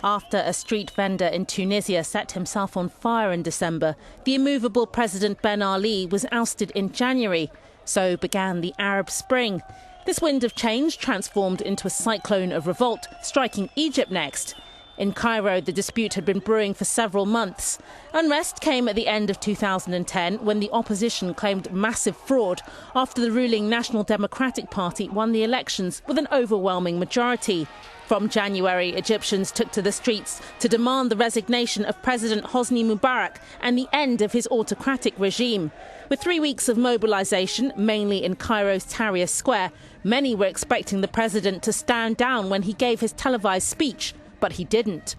After a street vendor in Tunisia set himself on fire in December, the immovable President Ben Ali was ousted in January. So began the Arab Spring. This wind of change transformed into a cyclone of revolt, striking Egypt next. In Cairo, the dispute had been brewing for several months. Unrest came at the end of 2010 when the opposition claimed massive fraud after the ruling National Democratic Party won the elections with an overwhelming majority. From January, Egyptians took to the streets to demand the resignation of President Hosni Mubarak and the end of his autocratic regime. With 3 weeks of mobilisation, mainly in Cairo's Tahrir Square, many were expecting the president to stand down when he gave his televised speech, but he didn't.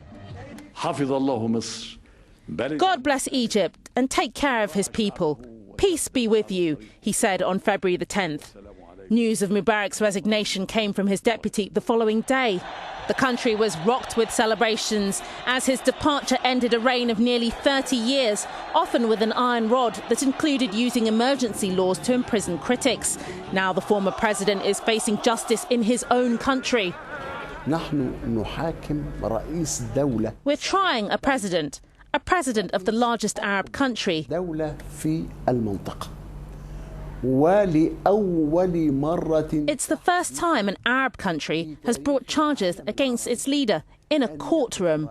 God bless Egypt and take care of his people. Peace be with you, he said on February the 10th. News of Mubarak's resignation came from his deputy the following day. The country was rocked with celebrations as his departure ended a reign of nearly 30 years, often with an iron rod that included using emergency laws to imprison critics. Now the former president is facing justice in his own country. We're trying a president of the largest Arab country. It's the first time an Arab country has brought charges against its leader in a courtroom.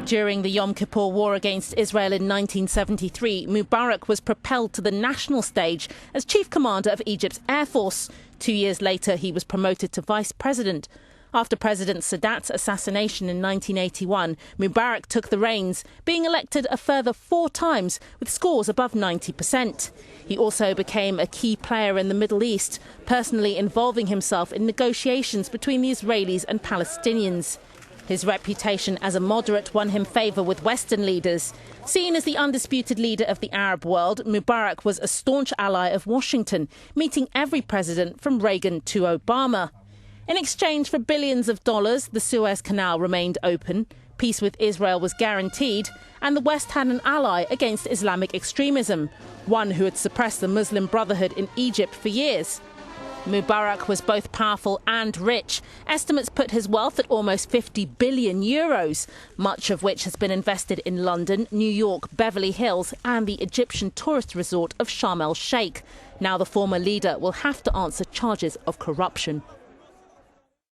During the Yom Kippur War against Israel in 1973, Mubarak was propelled to the national stage as chief commander of Egypt's Air Force. 2 years later, he was promoted to vice president. After President Sadat's assassination in 1981, Mubarak took the reins, being elected a further 4 times with scores above 90%. He also became a key player in the Middle East, personally involving himself in negotiations between the Israelis and Palestinians. His reputation as a moderate won him favour with Western leaders. Seen as the undisputed leader of the Arab world, Mubarak was a staunch ally of Washington, meeting every president from Reagan to Obama. In exchange for billions of dollars, the Suez Canal remained open, peace with Israel was guaranteed, and the West had an ally against Islamic extremism, one who had suppressed the Muslim Brotherhood in Egypt for years. Mubarak was both powerful and rich. Estimates put his wealth at almost 50 billion euros, much of which has been invested in London, New York, Beverly Hills and the Egyptian tourist resort of Sharm el-Sheikh. Now the former leader will have to answer charges of corruption.